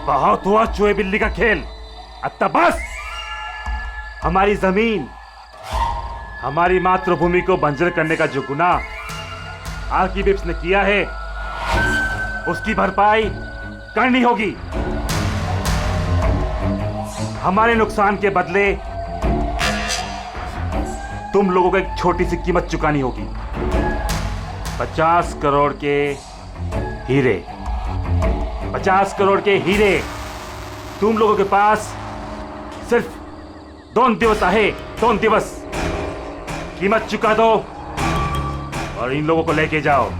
बहुत हुआ चूहे बिल्ली का खेल, अब तक बस। हमारी जमीन, हमारी मातृभूमि को बंजर करने का जो गुनाह आर्किबिप्स ने किया है, उसकी भरपाई करनी होगी। हमारे नुकसान के बदले तुम लोगों को एक छोटी सी कीमत चुकानी होगी। 50 करोड़ के हीरे, 50 करोड़ के हीरे तुम लोगों के पास सिर्फ 2 दिवस आहे, 2 दिवस। कीमत चुका दो और इन लोगों को लेके जाओ।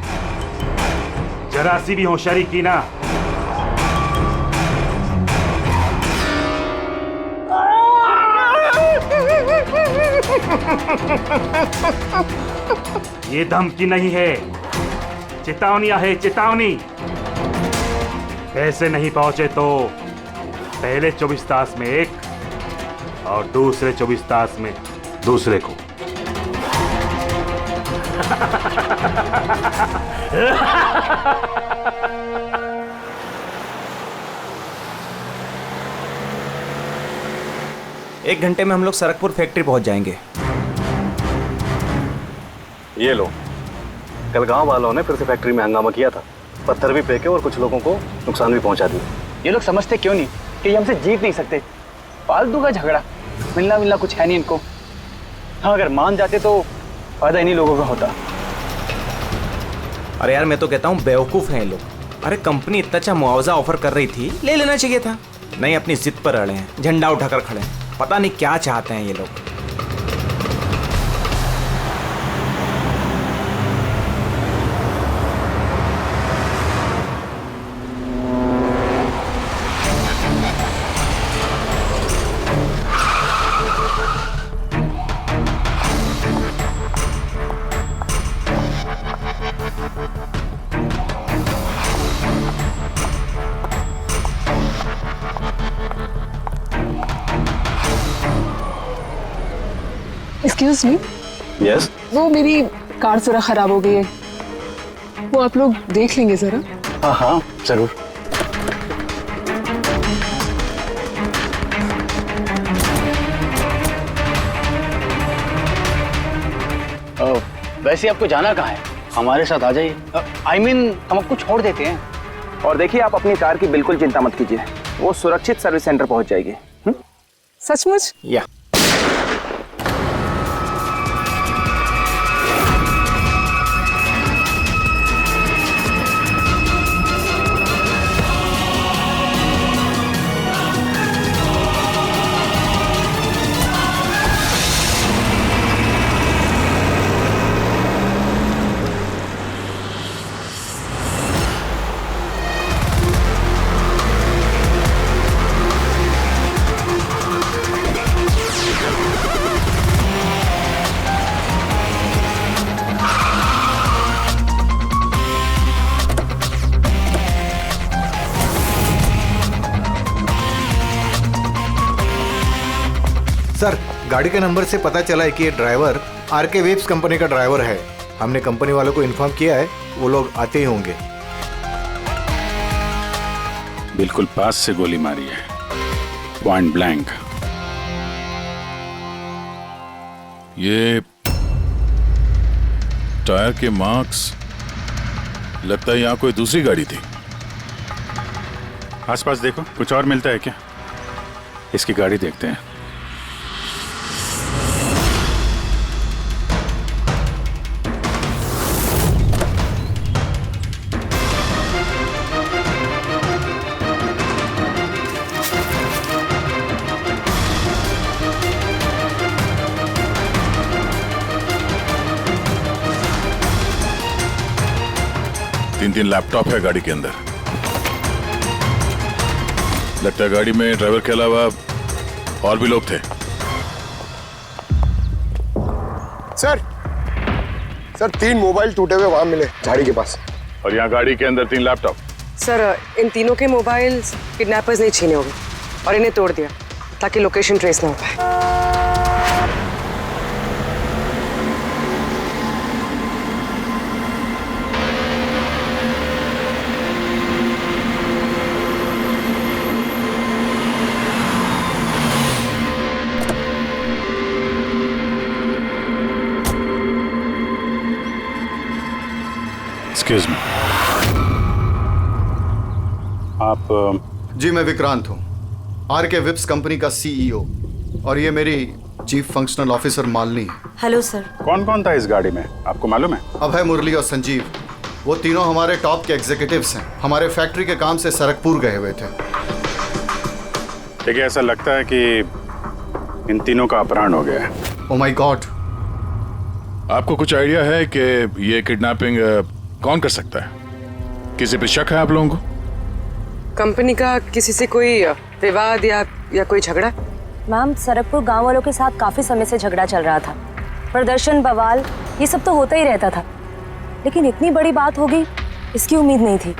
जरा सी भी होशियारी की ना, ये धमकी नहीं है, चेतावनी है, चेतावनी। पैसे नहीं पहुंचे तो पहले 24 तास में एक और दूसरे 24 तास में दूसरे को। एक घंटे में हम लोग सरकपुर फैक्ट्री पहुंच जाएंगे। ये लो, कल गांव वालों ने फिर से फैक्ट्री में हंगामा किया था, पत्थर भी फेंके और कुछ लोगों को नुकसान भी पहुंचा दिया। ये लोग समझते क्यों नहीं कि ये हमसे जीत नहीं सकते। फालतू का झगड़ा, मिलना कुछ है नहीं इनको। हाँ, अगर मान जाते तो फायदा इन्हीं लोगों का होता। अरे यार, मैं तो कहता हूँ बेवकूफ हैं ये लोग। अरे कंपनी इतना अच्छा मुआवजा ऑफर कर रही थी, ले लेना चाहिए था। नहीं, अपनी जिद पर अड़े हैं, झंडा उठाकर खड़े हैं। पता नहीं क्या चाहते हैं ये लोग। Excuse me. यस। वो मेरी कार जरा खराब हो गई है, वो आप लोग देख लेंगे जरा। हाँ हाँ जरूर। वैसे आपको जाना कहाँ है? हमारे साथ आ जाइए। I mean, हम आपको छोड़ देते हैं। और देखिए, आप अपनी कार की बिल्कुल चिंता मत कीजिए, वो सुरक्षित सर्विस सेंटर पहुंच जाएगी। सचमुच? या सर, गाड़ी के नंबर से पता चला है कि ये ड्राइवर आरके वेब्स कंपनी का ड्राइवर है। हमने कंपनी वालों को इन्फॉर्म किया है, वो लोग आते ही होंगे। बिल्कुल पास से गोली मारी है, पॉइंट ब्लैंक। ये टायर के मार्क्स, लगता है यहाँ कोई दूसरी गाड़ी थी। आसपास देखो, कुछ और मिलता है क्या? इसकी गाड़ी देखते हैं। तीन लैपटॉप है गाड़ी के अंदर। लगता है गाड़ी में ड्राइवर के अलावा और भी लोग थे। सर 3 मोबाइल टूटे हुए वहां मिले झाड़ी के पास। और यहाँ गाड़ी के अंदर 3 लैपटॉप। सर, इन तीनों के मोबाइल किडनैपर्स ने छीने होंगे और इन्हें तोड़ दिया ताकि लोकेशन ट्रेस ना हो पाए। एक्सक्यूज मी, आप जी मैं विक्रांत हूँ, आरके विप्स कंपनी का सीईओ, और ये मेरी चीफ फंक्शनल ऑफिसर मालिनी है। Hello sir. कौन कौन था इस गाड़ी में, आपको मालूम है? अभय, मुरली और संजीव, वो तीनों हमारे टॉप के एग्जीक्यूटिव्स हैं। हमारे फैक्ट्री के काम से सरकपुर गए हुए थे। देखिए, ऐसा लगता है कि इन तीनों का अपहरण हो गया है। Oh my God. आपको कुछ आइडिया है कि ये किडनैपिंग कौन कर सकता है? किसी पे शक है आप लोगों को? कंपनी का किसी से कोई विवाद या कोई झगड़ा? मैम, सरकपुर गांव वालों के साथ काफी समय से झगड़ा चल रहा था। प्रदर्शन, बवाल, ये सब तो होता ही रहता था, लेकिन इतनी बड़ी बात होगी इसकी उम्मीद नहीं थी।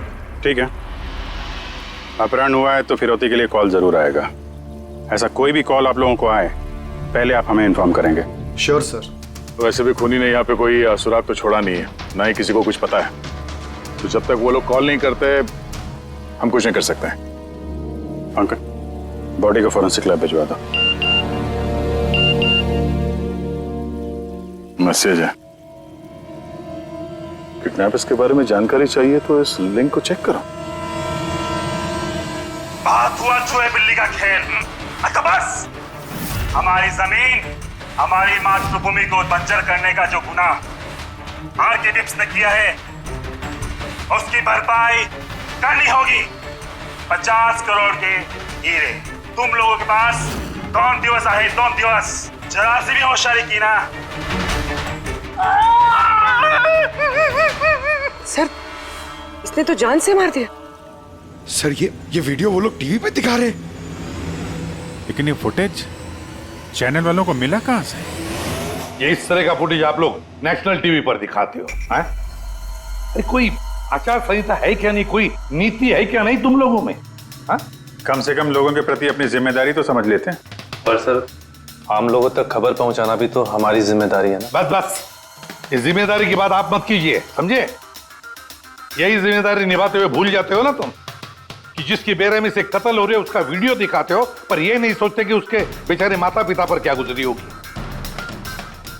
ठीक है, अपहरण हुआ है तो फिरौती के लिए कॉल जरूर आएगा। ऐसा कोई भी कॉल आप लोगों को आए, पहले आप हमें इन्फॉर्म करेंगे। Sure sir. वैसे भी खूनी ने यहाँ पे कोई सुराग तो छोड़ा नहीं है, ना ही किसी को कुछ पता है, तो जब तक वो लोग कॉल नहीं करते हम कुछ नहीं कर सकते हैं। अंकल, बॉडी को फॉरेंसिक लैब भिजवा दो। मैसेज है, किडनैपर्स के बारे में जानकारी चाहिए तो इस लिंक को चेक करो। बात हुआ चूहे बिल्ली का खेल। अच्छा बस, हमारी जमीन, हमारी मातृभूमि को बंजर करने का जो गुनाह आरके विप्स ने किया है, उसकी भरपाई करनी होगी। 50 करोड़ के हीरे तुम लोगों के पास 2 दिवस आए, 2 दिवस। जरा सी भी होशियारी की ना। सर, इसने तो जान से मार दिया। सर ये वीडियो वो लोग टीवी पे दिखा रहे हैं। लेकिन ये फुटेज चैनल वालों को मिला कहां से? ये इस तरह का फुटेज आप लोग नेशनल टीवी पर दिखाते हो, हैं? अरे कोई आचार संहिता है क्या नहीं, कोई नीति है क्या नहीं तुम लोगों में? हाँ? कम से कम लोगों के प्रति अपनी जिम्मेदारी तो समझ लेते हैं। पर सर, आम लोगों तक खबर पहुंचाना भी तो हमारी जिम्मेदारी है ना। बस बस, इस जिम्मेदारी की बात आप मत कीजिए, समझे? यही जिम्मेदारी निभाते हुए भूल जाते हो ना तुम कि जिसकी बेरहमी से कत्ल हो रहे है उसका वीडियो दिखाते हो, पर यह नहीं सोचते कि उसके बेचारे माता पिता पर क्या गुजरी होगी,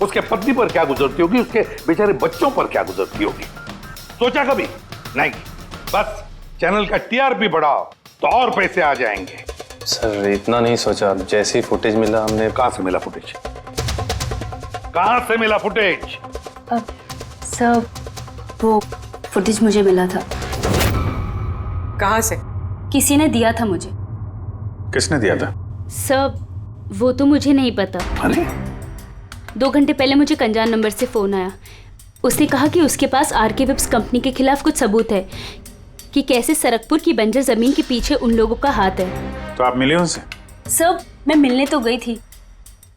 उसके पत्नी पर क्या गुजरती होगी, उसके बेचारे बच्चों पर क्या गुजरती होगी। सोचा कभी नहीं? बस चैनल का टीआरपी बढ़ाओ तो और पैसे आ जाएंगे। सर इतना नहीं सोचा, जैसे ही फुटेज मिला हमने। कहां से मिला फुटेज? कहां से मिला फुटेज? सर, वो फुटेज मुझे मिला था। कहां से? किसी ने दिया था मुझे। किसने दिया था? सर, वो तो मुझे नहीं पता। अरे 2 घंटे पहले मुझे कंजान नंबर से फोन आया। उसने कहा कि उसके पास आरके विप्स कंपनी के खिलाफ कुछ सबूत है कि कैसे सरकपुर की बंजर जमीन के पीछे उन लोगों का हाथ है। तो आप मिले उनसे? सर, मैं मिलने तो गई थी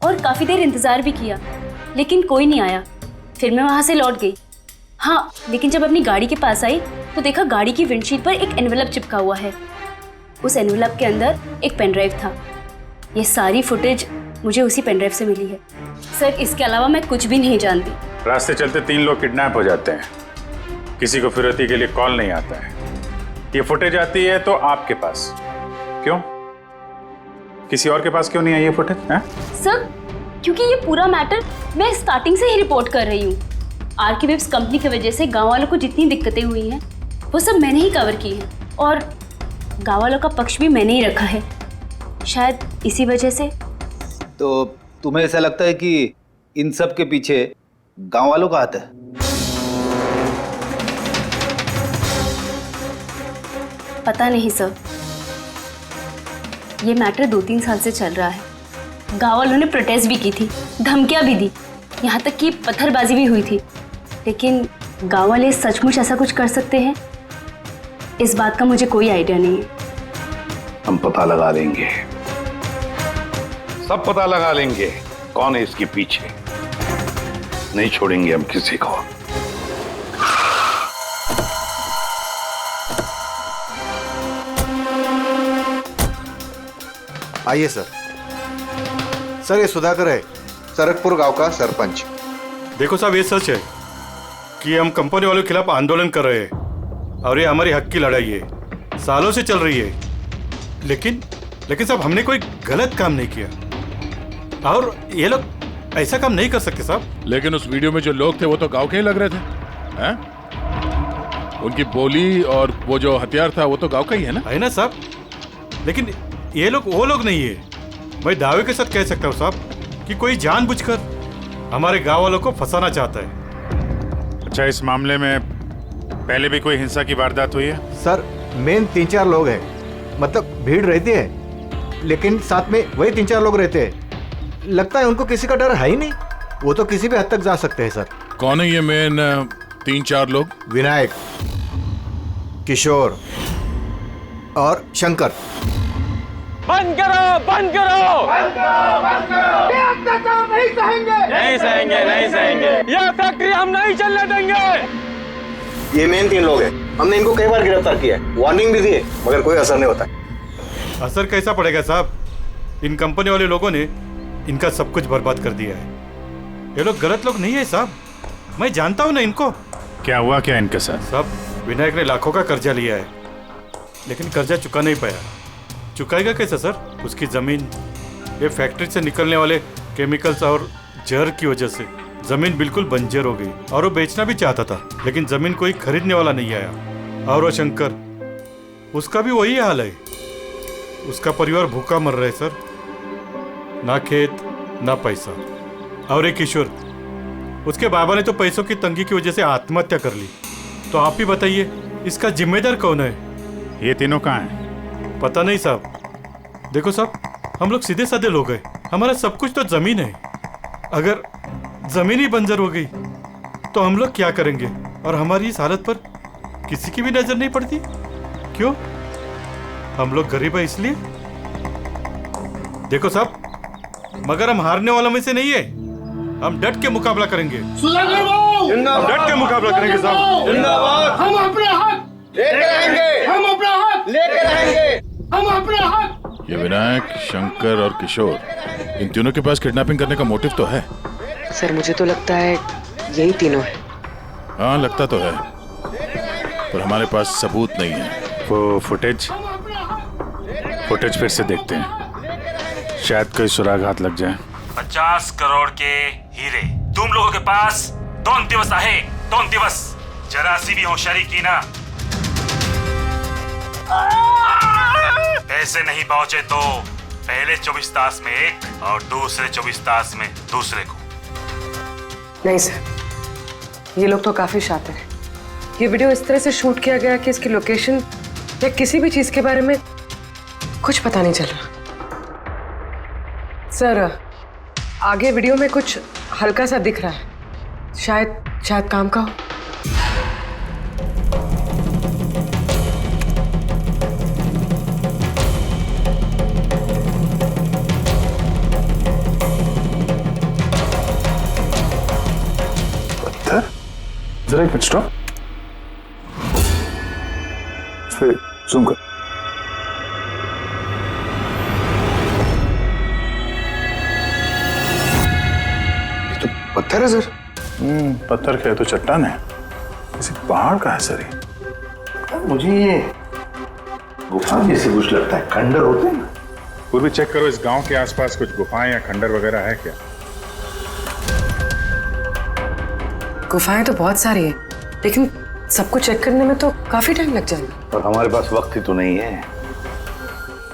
और काफी देर इंतजार भी किया, लेकिन कोई नहीं आया। फिर मैं वहां से लौट गई। हाँ, लेकिन जब अपनी गाड़ी के पास आई तो देखा गाड़ी की विंडशीट पर एक एनवेलप चिपका हुआ है। उस एनवेलप के अंदर एक पेन ड्राइव था। ये सारी फुटेज मुझे उसी पेन ड्राइव से मिली है। सर, इसके अलावा मैं कुछ भी नहीं जानती। रास्ते चलते 3 लोग किडनैप हो जाते हैं, किसी को फिरौती के लिए कॉल नहीं आता है। ये फुटेज आती है तो आपके पास क्यों? किसी और के पास क्यों नहीं आई ये फुटेज? सर, क्योंकि ये पूरा मैटर मैं स्टार्टिंग से ही रिपोर्ट कर रही हूँ। आरके विप्स कंपनी की वजह से गांव वालों को जितनी दिक्कतें हुई हैं वो सब मैंने ही कवर की हैं, और गांव वालों का पक्ष भी मैंने ही रखा है। शायद इसी वजह से। तो तुम्हें ऐसा लगता है कि इन सब के पीछे गांव वालों का हाथ है? पता नहीं सर, ये मैटर 2-3 साल से चल रहा है। गांव वालों ने प्रोटेस्ट भी की थी, धमकियां भी दी, यहाँ तक कि पत्थरबाजी भी हुई थी, लेकिन गांव वाले सचमुच ऐसा कुछ कर सकते हैं, इस बात का मुझे कोई आइडिया नहीं है। हम पता लगा लेंगे, सब पता लगा लेंगे कौन है इसके पीछे। नहीं छोड़ेंगे हम किसी को। आइए सर। सर, ये सुधाकर है, सरकपुर गांव का सरपंच। देखो साहब, ये सच है कि हम कंपनी वालों के खिलाफ आंदोलन कर रहे हैं और ये हमारी हक की लड़ाई है, सालों से चल रही है। लेकिन साहब, हमने कोई गलत काम नहीं किया और ये लोग ऐसा काम नहीं कर सकते साहब। लेकिन उस वीडियो में जो लोग थे वो तो गांव के ही लग रहे थे, हैं? उनकी बोली और वो जो हथियार था वो तो गांव का ही है ना? है ना साहब, लेकिन ये लोग वो लोग नहीं है। मैं दावे के साथ कह सकता हूँ साहब कि कोई जानबूझकर हमारे गांव वालों को फंसाना चाहता है। अच्छा, इस मामले में पहले भी कोई हिंसा की वारदात हुई है? सर मेन 3-4 लोग हैं, मतलब भीड़ रहती है लेकिन साथ में वही 3-4 लोग रहते हैं। लगता है उनको किसी का डर है ही नहीं, वो तो किसी भी हद तक जा सकते हैं सर। कौन है ये मेन 3-4 लोग? विनायक, किशोर और शंकर। बंद करो, बंद करो, बंद करो, बंद करो। ये अत्याचार नहीं सहेंगे, नहीं सहेंगे, नहीं सहेंगे। ये फैक्ट्री हम नहीं चलने देंगे। ये मेन 3 लोग हैं। हमने इनको कई बार गिरफ्तार किया है, वार्निंग भी दी है, मगर कोई असर नहीं होता। असर कैसा पड़ेगा साहब? इन कंपनी वाले लोगों ने इनका सब कुछ बर्बाद कर दिया है। ये लोग गलत लोग नहीं है साहब, मैं जानता हूँ ना इनको। क्या हुआ क्या इनके साथ? साहब विनायक ने लाखों का कर्जा लिया है, लेकिन कर्जा चुका नहीं पाया। चुकाएगा कैसे सर? उसकी जमीन, ये फैक्ट्री से निकलने वाले केमिकल्स और जहर की वजह से जमीन बिल्कुल बंजर हो गई और वो बेचना भी चाहता था, लेकिन जमीन कोई खरीदने वाला नहीं आया। और वो शंकर, उसका भी वही हाल है। उसका परिवार भूखा मर रहा है सर, ना खेत ना पैसा। और एक किशोर, उसके बाबा ने तो पैसों की तंगी की वजह से आत्महत्या कर ली। तो आप ही बताइए इसका जिम्मेदार कौन है? ये तीनों कहाँ हैं? पता नहीं साहब। देखो साहब, हम लोग सीधे साधे लोग हैं, हमारा सब कुछ तो जमीन है। अगर जमीन ही बंजर हो गई तो हम लोग क्या करेंगे? और हमारी इस हालत पर किसी की भी नजर नहीं पड़ती। क्यों? हम लोग गरीब है इसलिए? देखो साहब, मगर हम हारने वालों में से नहीं है। हम डट के मुकाबला करेंगे, हम डट के मुकाबला करेंगे साहब। जिंदाबाद। हम अपने हक लेकर आएंगे, हम अपना हक लेकर आएंगे, हम अपने हक। ये विनायक, शंकर और किशोर, इन तीनों के पास किडनैपिंग करने का मोटिव तो है। सर मुझे तो लगता है यही तीनों है। हाँ लगता तो है, पर हमारे पास सबूत नहीं है। वो फुटेज फिर से देखते हैं, शायद कोई सुराग हाथ लग जाए। 50 करोड़ के हीरे तुम लोगों के पास 2 दिवस आहे, 2 दिवस। जरा सी भी होशियारी की ना, पैसे नहीं पहुंचे तो पहले 24 तास में एक और दूसरे 24 तास में दूसरे को। नहीं सर, ये लोग तो काफी शातिर हैं। ये वीडियो इस तरह से शूट किया गया कि इसकी लोकेशन या किसी भी चीज के बारे में कुछ पता नहीं चल रहा। सर आगे वीडियो में कुछ हल्का सा दिख रहा है, शायद काम का हो। पत्थर? जरा एक मिनट स्टॉप, फिर जूम कर। पत्थर है सर। पत्थर क्या है तो चट्टान है, किसी पहाड़ का है सर ये। मुझे ये गुफा जैसे कुछ लगता है, खंडर होते हैं ना। पूर्वी चेक करो, इस गांव के आसपास कुछ गुफाएं या खंडर वगैरह है क्या? गुफाएं तो बहुत सारी है, लेकिन सबको चेक करने में तो काफी टाइम लग जाएगा। और हमारे पास वक्त ही तो नहीं है,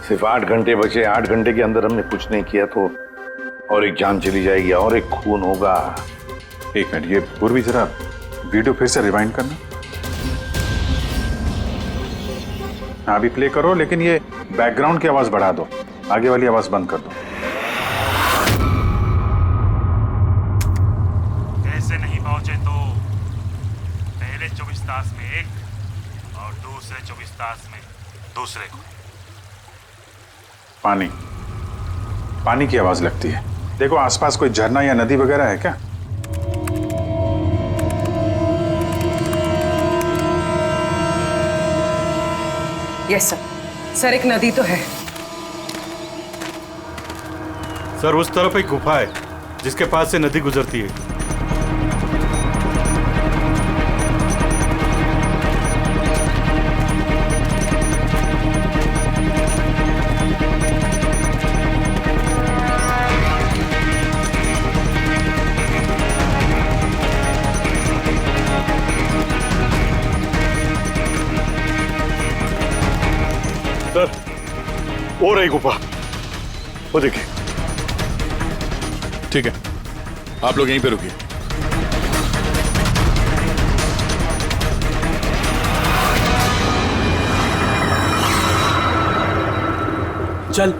सिर्फ 8 घंटे बचे। 8 घंटे के अंदर हमने कुछ नहीं किया तो और एक जान चली जाएगी और एक खून होगा। एक मिनट, ये पूर्वी जरा वीडियो फिर से रिवाइंड करना। हाँ अभी प्ले करो, लेकिन ये बैकग्राउंड की आवाज बढ़ा दो, आगे वाली आवाज बंद कर दो। पैसे नहीं पहुंचे तो पहले 24 तास में एक और दूसरे 24 तास में दूसरे को। पानी की आवाज लगती है। देखो आसपास कोई झरना या नदी वगैरह है क्या? यस सर, एक नदी तो है। सर उस तरफ एक गुफा है जिसके पास से नदी गुजरती है। वो रही गुफा, वो देखिए। ठीक है, आप लोग यहीं पे रुकिए। चल।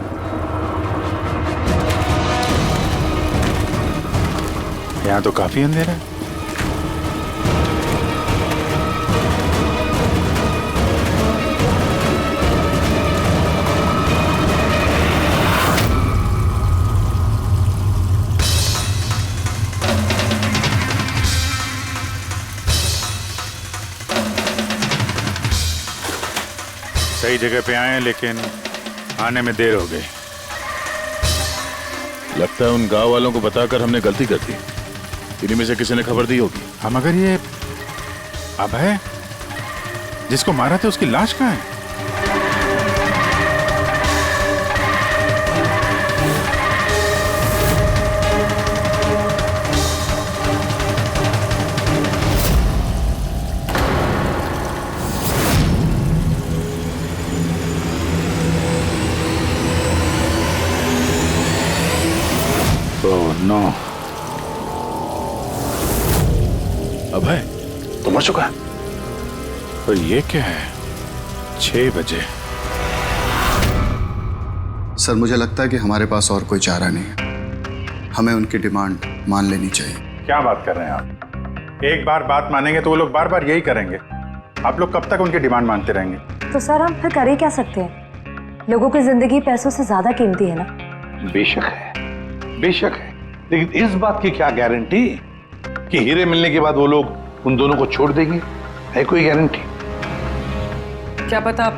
यहाँ तो काफी अंधेरा है। सही जगह पे आए हैं, लेकिन आने में देर हो गई। लगता है उन गांव वालों को बताकर हमने गलती कर दी। इन्हीं में से किसी ने खबर दी होगी। हम मगर ये अभय जिसको मारा था, उसकी लाश कहाँ है? नो, अभय तो मर चुका है। पर ये क्या है? 6 बजे। सर, मुझे लगता है कि हमारे पास और कोई चारा नहीं है। हमें उनकी डिमांड मान लेनी चाहिए। क्या बात कर रहे हैं आप? एक बार बात मानेंगे तो वो लोग बार बार यही करेंगे। आप लोग कब तक उनकी डिमांड मानते रहेंगे? तो सर हम फिर कर ही क्या सकते हैं? लोगों की जिंदगी पैसों से ज्यादा कीमती है ना। बेशक है, बेशक है, लेकिन इस बात की क्या गारंटी कि हीरे मिलने के बाद वो लोग उन दोनों को छोड़ देंगे? है कोई गारंटी? क्या पता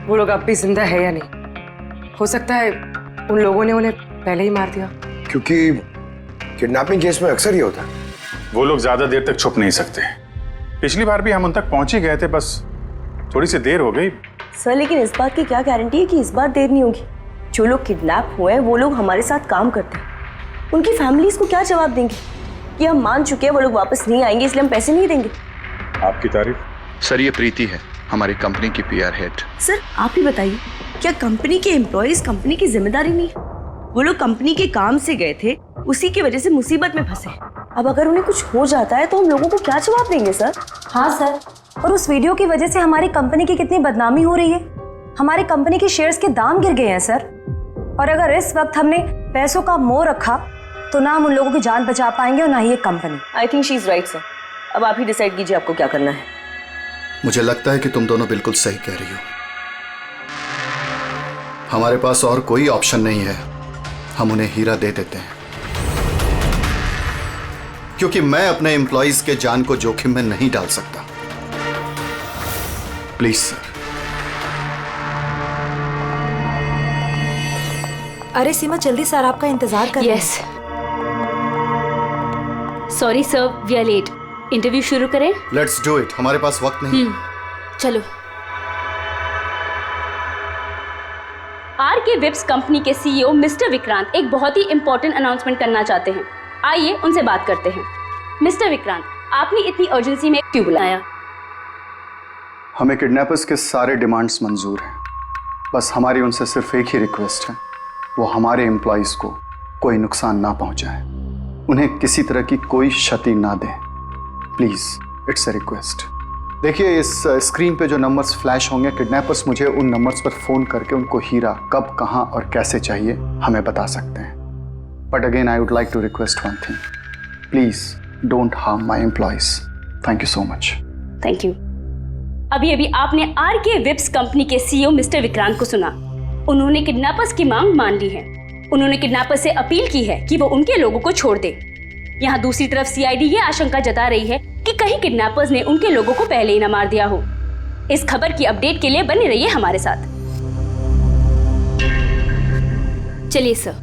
वो लोग अब भी जिंदा है या नहीं। हो सकता है उन लोगों ने उन्हें पहले ही मार दिया। क्योंकि किडनैपिंग केस में अक्सर ही होता है। वो लोग ज्यादा देर तक छुप नहीं सकते। पिछली बार भी हम उन तक पहुंच ही गए थे, बस थोड़ी सी देर हो गई। सर लेकिन इस बात की क्या गारंटी है कि इस बार देर नहीं होगी? जो लोग किडनैप हुए हैं वो लोग हमारे साथ काम करते हैं। उनकी फैमिलीज को क्या जवाब देंगे कि हम मान चुके हैं वो लोग वापस नहीं आएंगे, इसलिए हम पैसे नहीं देंगे? आपकी तारीफ। सर, ये प्रीति है, हमारी कंपनी की PR हेड। सर आप ही बताइए, क्या कंपनी के एम्प्लॉयज कंपनी की जिम्मेदारी नहीं है? वो लोग कंपनी के काम से गए थे, उसी की वजह से मुसीबत में फंसे। अब अगर उन्हें कुछ हो जाता है तो हम लोगों को क्या जवाब देंगे सर? हाँ सर, और उस वीडियो की वजह से हमारी कंपनी की कितनी बदनामी हो रही है। हमारी कंपनी के शेयर्स के दाम गिर गए हैं सर। और अगर इस वक्त हमने पैसों का मोह रखा तो ना हम उन लोगों की जान बचा पाएंगे और ना ही ये company. I think she is right sir. अब आप ही डिसाइड कीजिए आपको क्या करना है। मुझे लगता है कि तुम दोनों बिल्कुल सही कह रही हो। हमारे पास और कोई ऑप्शन नहीं है, हम उन्हें हीरा दे देते हैं, क्योंकि मैं अपने एम्प्लॉइज के जान को जोखिम में नहीं डाल सकता। Please sir. अरे सीमा, जल्दी सर आपका इंतजार कर रहे हैं। Yes sorry sir, we are late. Interview शुरू करें? लेट्स डू इट, हमारे पास वक्त नहीं। चलो। आरके विप्स कंपनी के CEO मिस्टर विक्रांत एक बहुत ही इंपॉर्टेंट अनाउंसमेंट करना चाहते हैं। आइए उनसे बात करते हैं। मिस्टर विक्रांत, आपने इतनी अर्जेंसी में क्यों बुलाया? हमें किडनैपर्स के सारे डिमांड्स मंजूर हैं, बस हमारी उनसे सिर्फ एक ही रिक्वेस्ट है, वो हमारे एम्प्लॉइज को कोई नुकसान ना पहुंचाए, उन्हें किसी तरह की कोई क्षति ना दें। Please, it's a request. देखिए, इस स्क्रीन पे जो नंबर्स फ्लैश होंगे, किडनैपर्स मुझे उन नंबर्स पर फोन करके उनको हीरा कब, कहां और कैसे चाहिए हमें बता सकते हैं। But again I would like to request one thing, please don't harm my employees. Thank you so much. Thank you. अभी आपने आरके विप्स कंपनी के CEO मिस्टर विक्रांत को सुना। उन्होंने किडनैपर्स की मांग मान ली है। उन्होंने किडनैपर्स से अपील की है कि वो उनके लोगों को छोड़ दे। यहाँ दूसरी तरफ CID ये आशंका जता रही है कि कहीं किडनैपर्स ने उनके लोगों को पहले ही न मार दिया हो। इस खबर की अपडेट के लिए बने रहिए हमारे साथ। चलिए सर।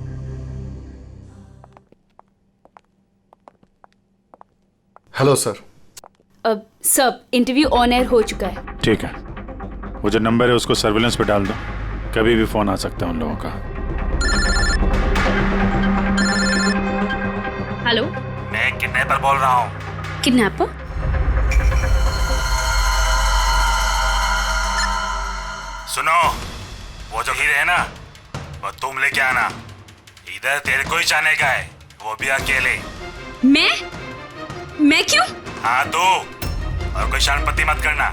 Hello sir. अब सब इंटरव्यू ऑन एयर हो चुका है। ठीक है, वो जो नंबर है उसको सर्विलेंस पे डाल दो, कभी भी फोन आ सकता है उन लोगों का। हेलो, मैं किडनैपर बोल रहा हूँ। किडनैपर? सुनो, वो जो हीरे है ना, और तुम लेके आना। इधर तेरे को ही जाने का है, वो भी अकेले। मैं क्यों? हाँ तो, और कोई शानपत्ती मत करना,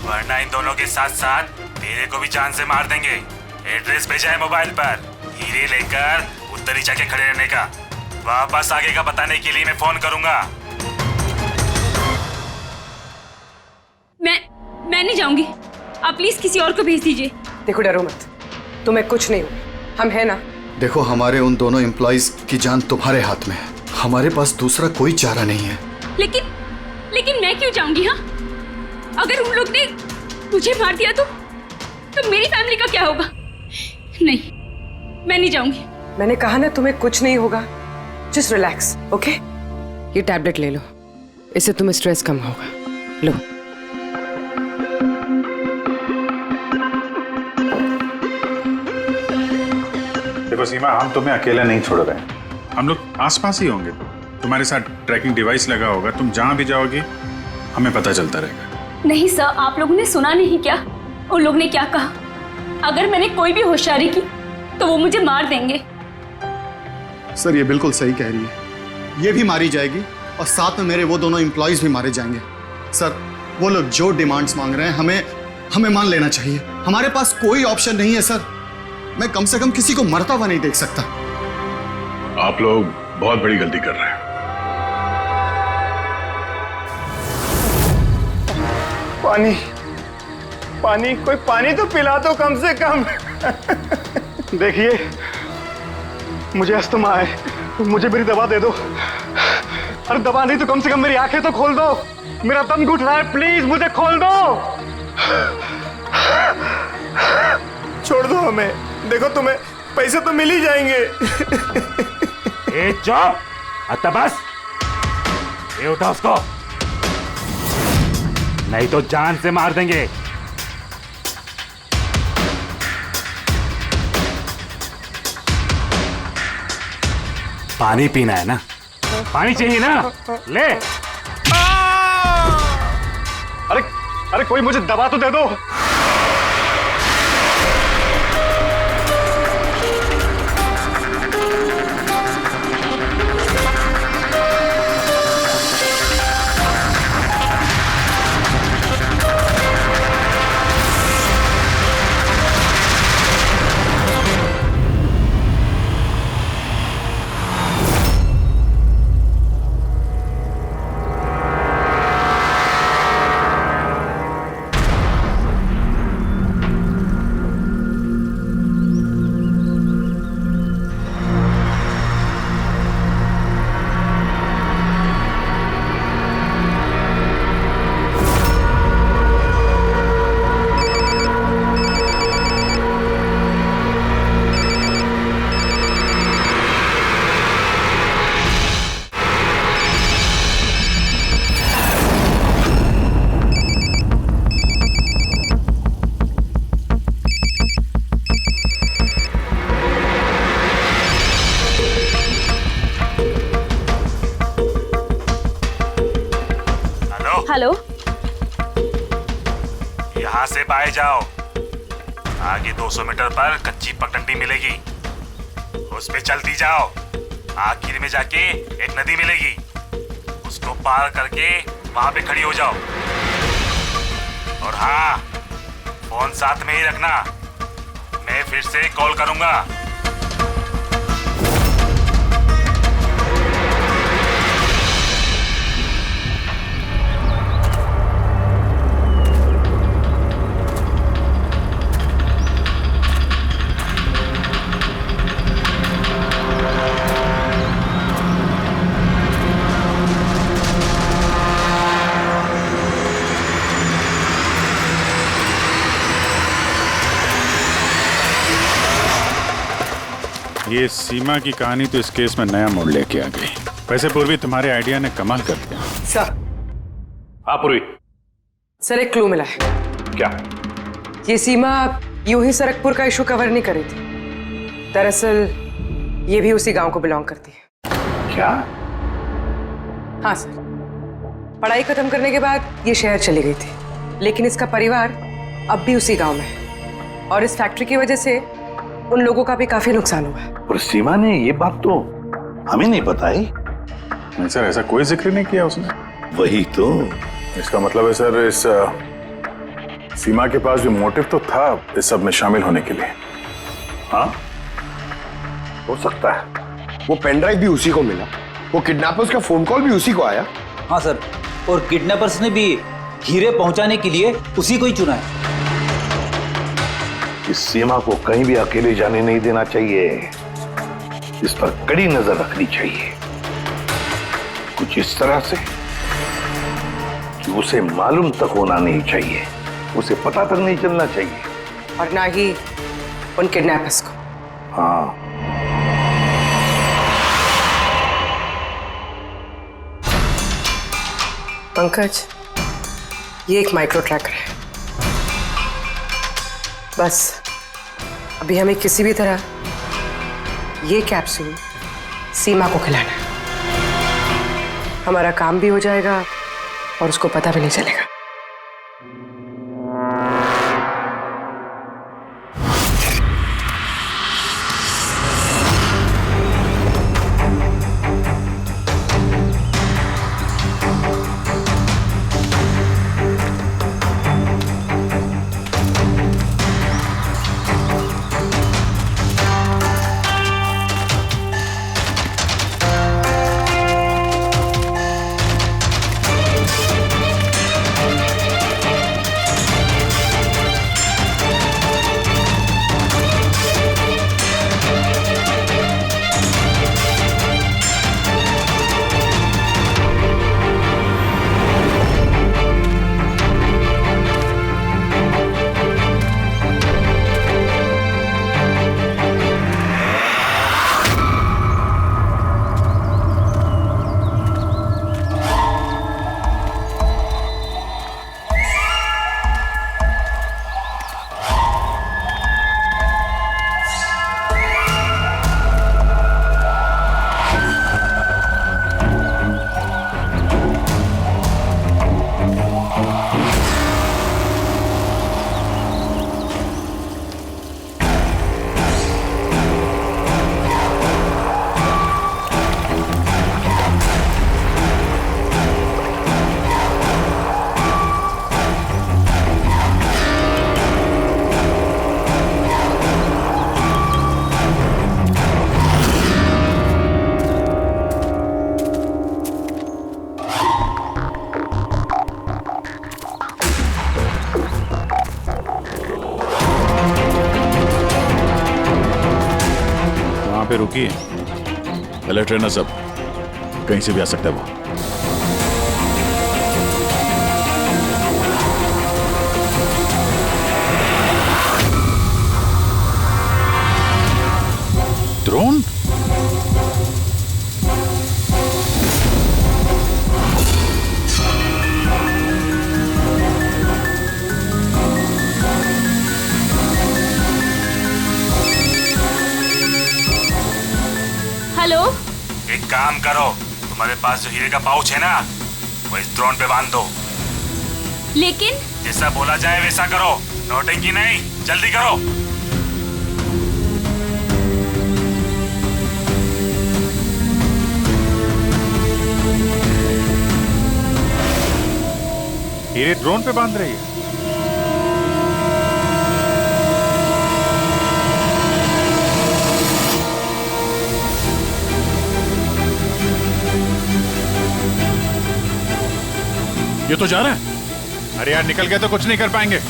वरना इन दोनों के साथ साथ तेरे को भी जान से मार देंगे। एड्रेस भेजा है मोबाइल पर, हीरे लेकर उधर ही जाके खड़े रहने का। वापस आगे का बताने के लिए मैं फोन करूंगा। मैं नहीं जाऊंगी, आप प्लीज किसी और को भेज दीजिए। देखो डरो मत, तुम्हें कुछ नहीं होगा, हम हैं ना। देखो हमारे उन दोनों एम्प्लॉइज की जान तुम्हारे हाथ में है, हमारे पास दूसरा कोई चारा नहीं है। लेकिन मैं क्यों जाऊंगी? हाँ, अगर उन लोग ने मुझे मार दिया तो मेरी फैमिली का क्या होगा? नहीं, मैं नहीं जाऊंगी। मैंने कहा ना तुम्हें कुछ नहीं होगा, जस्ट रिलैक्स, ओके? ये टैबलेट ले लो, इससे तुम्हें स्ट्रेस कम होगा। लो। देखो सीमा, हम तुम्हें अकेला नहीं छोड़ रहे हैं, हम लोग आसपास ही होंगे। तुम्हारे साथ ट्रैकिंग डिवाइस लगा होगा, तुम जहां भी जाओगी हमें पता चलता रहेगा। नहीं सर, आप लोगों ने सुना नहीं क्या उन लोग ने क्या कहा? अगर मैंने कोई भी होशियारी की तो वो मुझे मार देंगे। सर ये बिल्कुल सही कह रही है, ये भी मारी जाएगी और साथ में मेरे वो दोनों एम्प्लॉइज भी मारे जाएंगे। सर वो लोग जो डिमांड्स मांग रहे हैं हमें मान लेना चाहिए, हमारे पास कोई ऑप्शन नहीं है सर। मैं कम से कम किसी को मरता हुआ नहीं देख सकता। आप लोग बहुत बड़ी गलती कर रहे हैं। पानी, कोई पानी तो पिला दो कम से कम। देखिए मुझे अस्थमा है, मुझे मेरी दवा दे दो। अरे दवा नहीं तो कम से कम मेरी आंखें तो खोल दो, मेरा दम घुट रहा है, प्लीज मुझे खोल दो। छोड़ दो हमें, देखो तुम्हें पैसे तो मिल ही जाएंगे। ए चुप, आता बस, ये उठा उसको, नहीं तो जान से मार देंगे। पानी पीना है ना? पानी चाहिए ना? ले। अरे कोई मुझे दवा तो दे दो। हेलो, यहाँ से बाहर जाओ, आगे 200 मीटर पर कच्ची पगडंडी मिलेगी, उस पे चलती जाओ। आखिर में जाके एक नदी मिलेगी, उसको पार करके वहां पे खड़ी हो जाओ। और हाँ, फोन साथ में ही रखना, मैं फिर से कॉल करूंगा। ये सीमा की कहानी तो इस केस में नया मोड़ लेके आ गई। वैसे पूर्वी, तुम्हारे आइडिया ने कमाल कर दिया। सर। हाँ पूर्वी। सर एक क्लू मिला है। क्या? ये सीमा यूं ही सरकपुर का इशू कवर नहीं करी थी, दरअसल ये भी उसी गांव को बिलोंग करती है। क्या? हाँ सर, पढ़ाई खत्म करने के बाद ये शहर चली गई थी, लेकिन इसका परिवार अब भी उसी गांव में है और इस फैक्ट्री की वजह से उन लोगों का भी काफी नुकसान हुआ है। और सीमा ने ये बात तो हमें नहीं बताई। नहीं सर, ऐसा कोई जिक्र नहीं किया उसने। वही तो। इसका मतलब है सर, इस सीमा के पास भी मोटिव तो था इस सब में शामिल होने के लिए। हाँ, हो सकता है। वो पेन ड्राइव भी उसी को मिला, वो किडनैपर्स का फोन कॉल भी उसी को आया। हाँ सर, और किडनैपर्स ने भी हीरे पहुंचाने के लिए उसी को ही चुना है। इस सीमा को कहीं भी अकेले जाने नहीं देना चाहिए, इस पर कड़ी नजर रखनी चाहिए, कुछ इस तरह से कि उसे मालूम तक होना नहीं चाहिए, उसे पता तक नहीं चलना चाहिए, और ना ही उन किडनैपर्स को। हाँ। पंकज, ये एक माइक्रो ट्रैकर है। बस अभी हमें किसी भी तरह ये कैप्सूल सीमा को खिलाना है। हमारा काम भी हो जाएगा और उसको पता भी नहीं चलेगा। पे रुकी, अलर्ट रहना सब, कहीं से भी आ सकता है वो। ड्रोन? हेलो, एक काम करो, तुम्हारे पास जो हीरे का पाउच है ना, वो इस ड्रोन पे बांध दो। लेकिन जैसा बोला जाए वैसा करो, नौटंकी नहीं, जल्दी करो। हीरे ड्रोन पे बांध रही है। ये तो जा रहा है। अरे यार, निकल गए तो कुछ नहीं कर पाएंगे।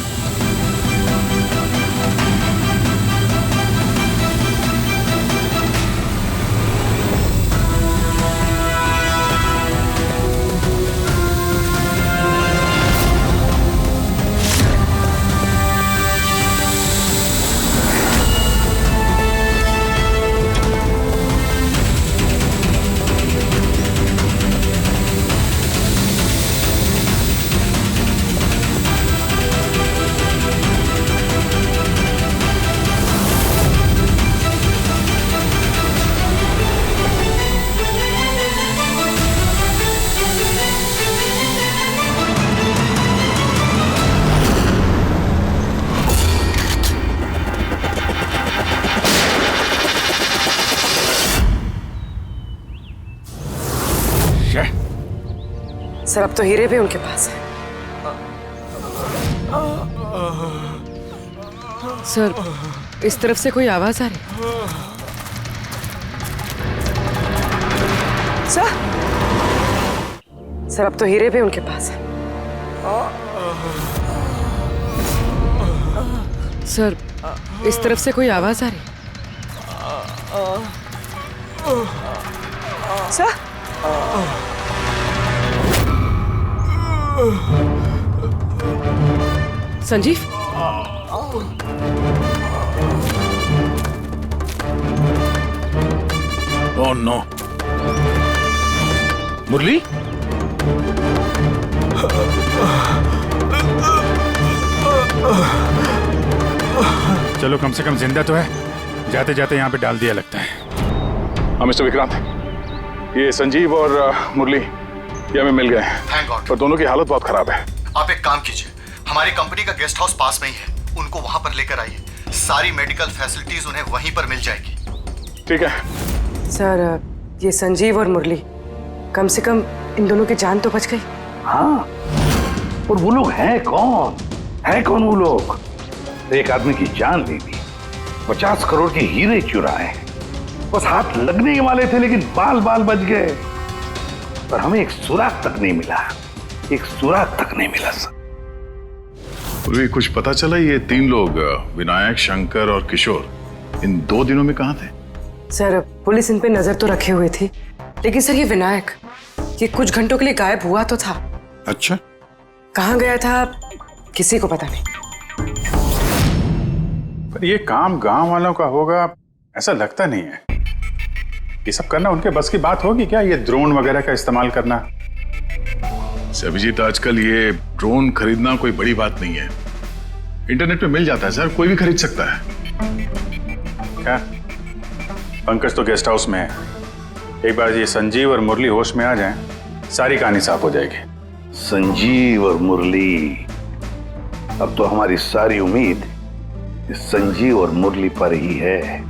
सर अब तो हीरे भी उनके पास है। सर इस तरफ से कोई आवाज आ रही है। सर अब तो हीरे भी उनके पास है। सर इस तरफ से कोई आवाज आ रही है। सर संजीव ओह नो, मुरली चलो कम से कम जिंदा तो है। जाते जाते यहाँ पे डाल दिया लगता है। हाँ मिस्टर विक्रांत, ये संजीव और मुरली ये हमें मिल गए हैं। Thank God. और दोनों की हालत बहुत खराब है। आप एक काम कीजिए, हमारी कंपनी का गेस्ट हाउस पास में ही है, उनको वहां पर लेकर आइए। सारी मेडिकल फैसिलिटीज उन्हें वहीं पर मिल जाएगी। ठीक है सर, ये संजीव और मुरली, कम से कम इन दोनों की जान तो बच गई। हाँ, और वो लोग हैं कौन? है कौन वो लोग? एक आदमी की जान ले ली, 50 करोड़ के हीरे चुराए, बस हाथ लगने ही वाले थे लेकिन बाल बाल बच गए। पर हमें एक सुराग तक नहीं मिला, एक सुराग तक नहीं मिला सर। पूर्वी कुछ पता चला ये 3 लोग विनायक, शंकर और किशोर इन 2 दिनों में कहाँ थे? सर पुलिस इन पे नजर तो रखे हुए थी, लेकिन सर ये विनायक, ये कुछ घंटों के लिए गायब हुआ तो था। अच्छा, कहाँ गया था किसी को पता नहीं। पर ये काम गांव वालों का होगा ऐसा लगता नहीं है। ये सब करना उनके बस की बात होगी क्या? ये ड्रोन वगैरह का इस्तेमाल करना? अभिजीत, आजकल ये ड्रोन खरीदना कोई बड़ी बात नहीं है। इंटरनेट पे मिल जाता है सर, कोई भी खरीद सकता है। क्या पंकज तो गेस्ट हाउस में है, एक बार ये संजीव और मुरली होश में आ जाएं, सारी कहानी साफ हो जाएगी। संजीव और मुरली, अब तो हमारी सारी उम्मीद इस संजीव और मुरली पर ही है।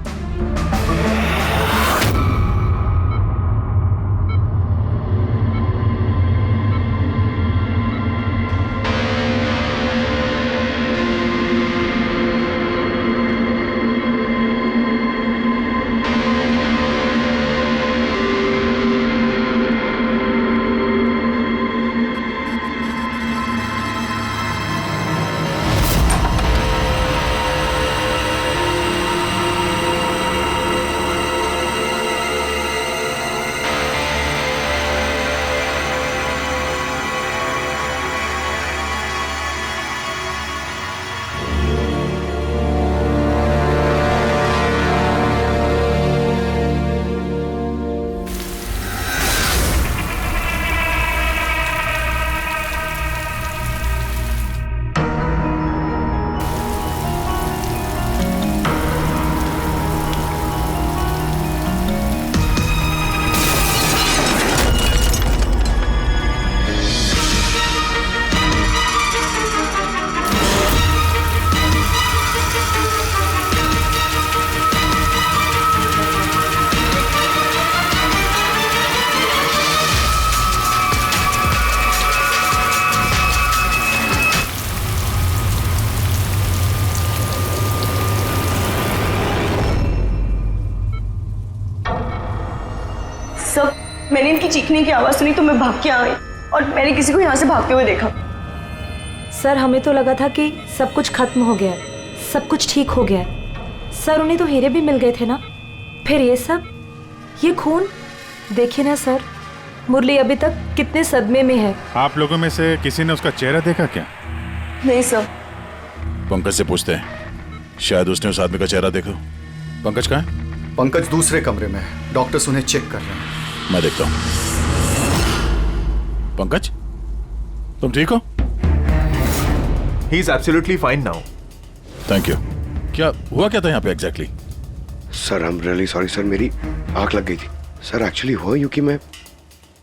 मैंने इनकी चीखने की आवाज सुनी तो मैं भाग के आ गई और मैंने किसी को यहाँ से भागते हुए देखा। सर हमें तो लगा था कि सब कुछ खत्म हो गया है, सब कुछ ठीक हो गया है। सर उन्हें तो हीरे भी मिल गए थे ना, फिर ये सब, ये खून, देखिए ना सर, मुरली अभी तक कितने सदमे में है। आप लोगों में से किसी ने उसका चेहरा देखा क्या? नहीं सर। पंकज से पूछते हैं, शायद उसने उस आदमी का चेहरा देखा। पंकज कहाँ है? पंकज दूसरे कमरे में है, डॉक्टर्स उन्हें चेक कर रहे हैं। मैं देखता हूं। पंकज, तुम ठीक हो? He is absolutely fine now. Thank you. क्या हुआ क्या था यहाँ पे exactly? Sir I am really sorry sir, मेरी आंख लग गई थी। सर एक्चुअली हुआ यूं कि मैं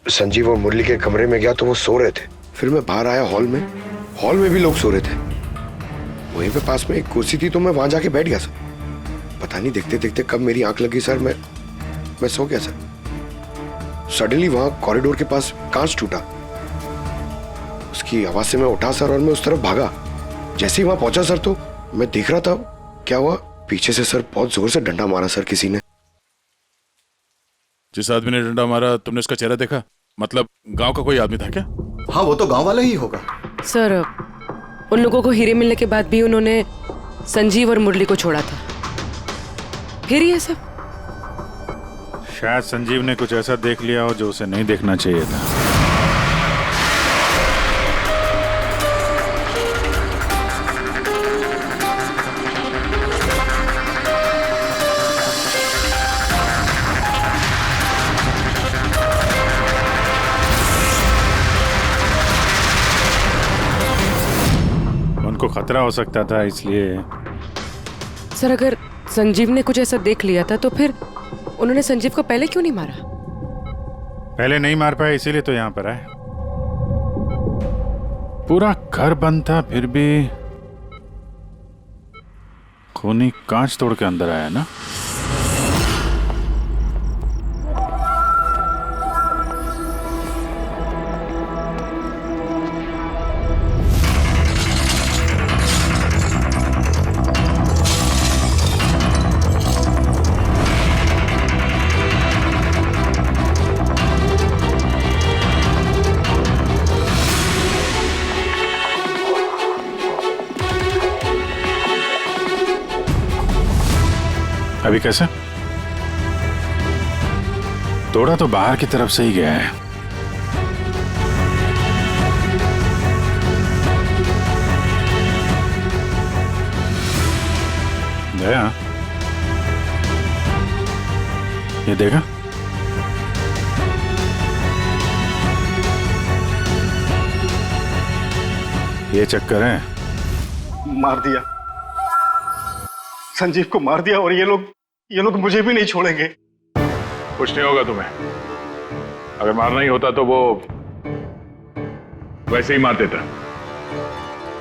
संजीव और मुरली के कमरे में गया तो वो सो रहे थे, फिर मैं बाहर आया हॉल में भी लोग सो रहे थे। वहीं पे पास में एक कुर्सी थी तो मैं वहां जाके बैठ गया सर। पता नहीं देखते देखते कब मेरी आंख लगी सर, मैं सो गया सर। सडनली वहां कॉरिडोर के पास कांच टूटा उसकी आवाज से मैं उठा सर और मैं उस तरफ भागा। जैसे ही वहां पहुंचा सर तो मैं देख रहा था क्या हुआ, पीछे से सर बहुत जोर से डंडा मारा सर किसी ने। जिस आदमी ने डंडा मारा तुमने उसका चेहरा देखा? मतलब गांव का कोई आदमी था क्या? हाँ वो तो गांव वाला ही होगा। सर उन लोगों को हीरे मिलने के बाद भी उन्होंने संजीव और मुरली को छोड़ा था, फिर ये सब। शायद संजीव ने कुछ ऐसा देख लिया हो जो उसे नहीं देखना चाहिए था। उनको खतरा हो सकता था इसलिए। सर अगर संजीव ने कुछ ऐसा देख लिया था तो फिर उन्होंने संजीव को पहले क्यों नहीं मारा? पहले नहीं मार पाए इसीलिए तो यहाँ पर आए। पूरा घर बंद था फिर भी खूनी कांच तोड़ के अंदर आया ना। अभी कैसे? तोड़ा तो बाहर की तरफ से ही गया है। गया? ये देखा? ये चक्कर है। मार दिया, संजीव को मार दिया और ये लोग मुझे भी नहीं छोड़ेंगे। कुछ नहीं होगा तुम्हें। अगर मारना ही होता तो वो वैसे ही मार देता।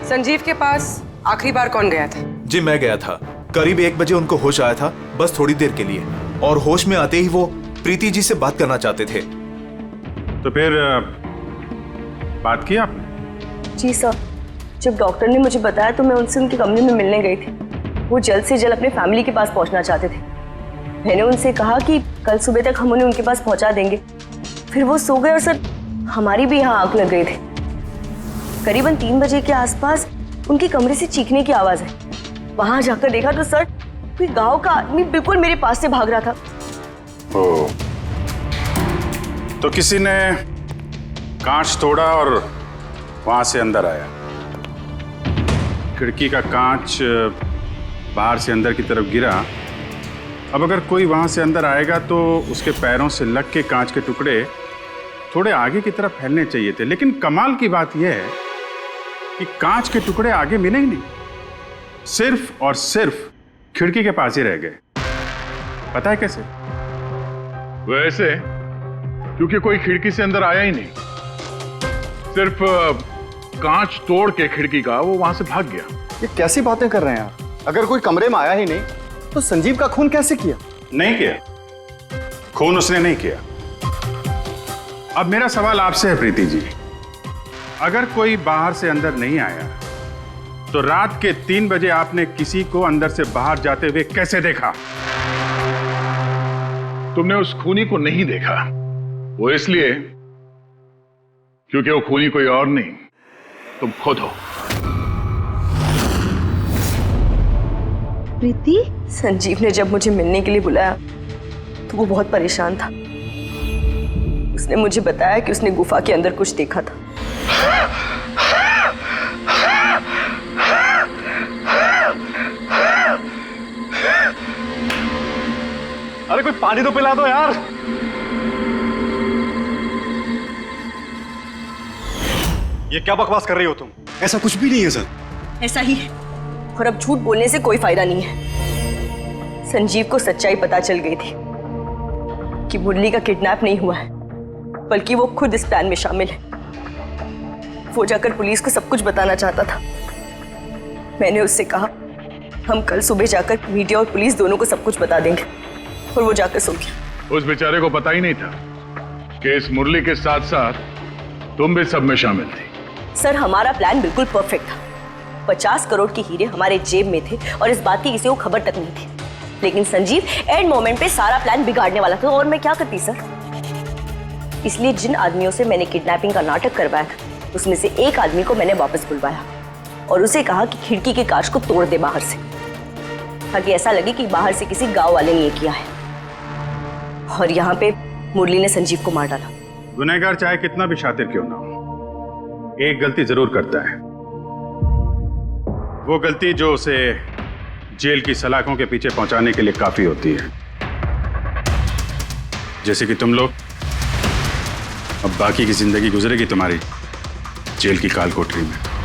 संजीव के पास आखिरी बार कौन गया था? जी मैं गया था। करीब 1 बजे उनको होश आया था, बस थोड़ी देर के लिए, और होश में आते ही वो प्रीति जी से बात करना चाहते थे। तो फिर बात की आपने? जी सर, जब डॉक्टर ने मुझे बताया तो मैं उनसे उनके कमरे में मिलने गई थी। वो जल्द से जल्द अपने फैमिली के पास पहुंचना चाहते थे। मैंने उनसे कहा कि कल सुबह तक हम उन्हें उनके पास पहुंचा देंगे। फिर वो सो गए और सर हमारी भी यहाँ आंख लग गई थी। करीबन 3 बजे के आसपास उनके कमरे से चीखने की आवाज है। वहां जाकर देखा तो सर कोई गांव का आदमी बिल्कुल मेरे पास से भाग रहा था। ओ, तो किसी ने कांच तोड़ा और वहां से अंदर आया। खिड़की का कांच बाहर से अंदर की तरफ गिरा। अब अगर कोई वहां से अंदर आएगा तो उसके पैरों से लग के कांच के टुकड़े थोड़े आगे की तरफ फैलने चाहिए थे, लेकिन कमाल की बात यह है कि कांच के टुकड़े आगे मिले ही नहीं, सिर्फ और सिर्फ खिड़की के पास ही रह गए। पता है कैसे? वैसे क्योंकि कोई खिड़की से अंदर आया ही नहीं, सिर्फ कांच तोड़ के खिड़की का वो वहां से भाग गया। ये कैसी बातें कर रहे हैं आप? अगर कोई कमरे में आया ही नहीं तो संजीव का खून कैसे किया? नहीं किया, खून उसने नहीं किया। अब मेरा सवाल आपसे है प्रीति जी, अगर कोई बाहर से अंदर नहीं आया तो रात के 3 बजे आपने किसी को अंदर से बाहर जाते हुए कैसे देखा? तुमने उस खूनी को नहीं देखा, वो इसलिए क्योंकि वो खूनी कोई और नहीं, तुम खुद हो। प्रीति? संजीव ने जब मुझे मिलने के लिए बुलाया तो वो बहुत परेशान था। उसने मुझे बताया कि उसने गुफा के अंदर कुछ देखा था। अरे कोई पानी तो पिला दो यार। ये क्या बकवास कर रही हो तुम? ऐसा कुछ भी नहीं है सर। ऐसा ही है, और अब झूठ बोलने से कोई फायदा नहीं है। संजीव को सच्चाई पता चल गई थी कि मुरली का किडनैप नहीं हुआ है, बल्कि वो खुद इस प्लान में शामिल है। वो जाकर पुलिस को सब कुछ बताना चाहता था। मैंने उससे कहा हम कल सुबह जाकर मीडिया और पुलिस दोनों को सब कुछ बता देंगे, और वो जाकर सो गया। उस बेचारे को पता ही नहीं था कि इस मुरली के साथ साथ तुम भी सब में शामिल थी। सर हमारा प्लान बिल्कुल परफेक्ट था। 50 करोड़ के हीरे हमारे जेब में थे और इस बात की किसी को खबर तक नहीं थी। लेकिन संजीव एंड मोमेंट पे सारा प्लान बिगाड़ने वाला था और मैं क्या करती सर। इसलिए जिन आदमियों से मैंने किडनैपिंग का नाटक करवाया था उसमें से एक आदमी को मैंने वापस बुलवाया और उसे कहा कि खिड़की के कांच को तोड़ दे बाहर से, ताकि ऐसा लगे कि बाहर से किसी गांव वाले ने ये किया है। और यहाँ पे मुरली ने संजीव को मार डाला। गुनहगार चाहे कितना भी शातिर क्यों ना हो, एक गलती जरूर करता है। वो गलती जो उसे जेल की सलाखों के पीछे पहुंचाने के लिए काफी होती है। जैसे कि तुम लोग, अब बाकी की जिंदगी गुजरेगी तुम्हारी जेल की काल कोठरी में।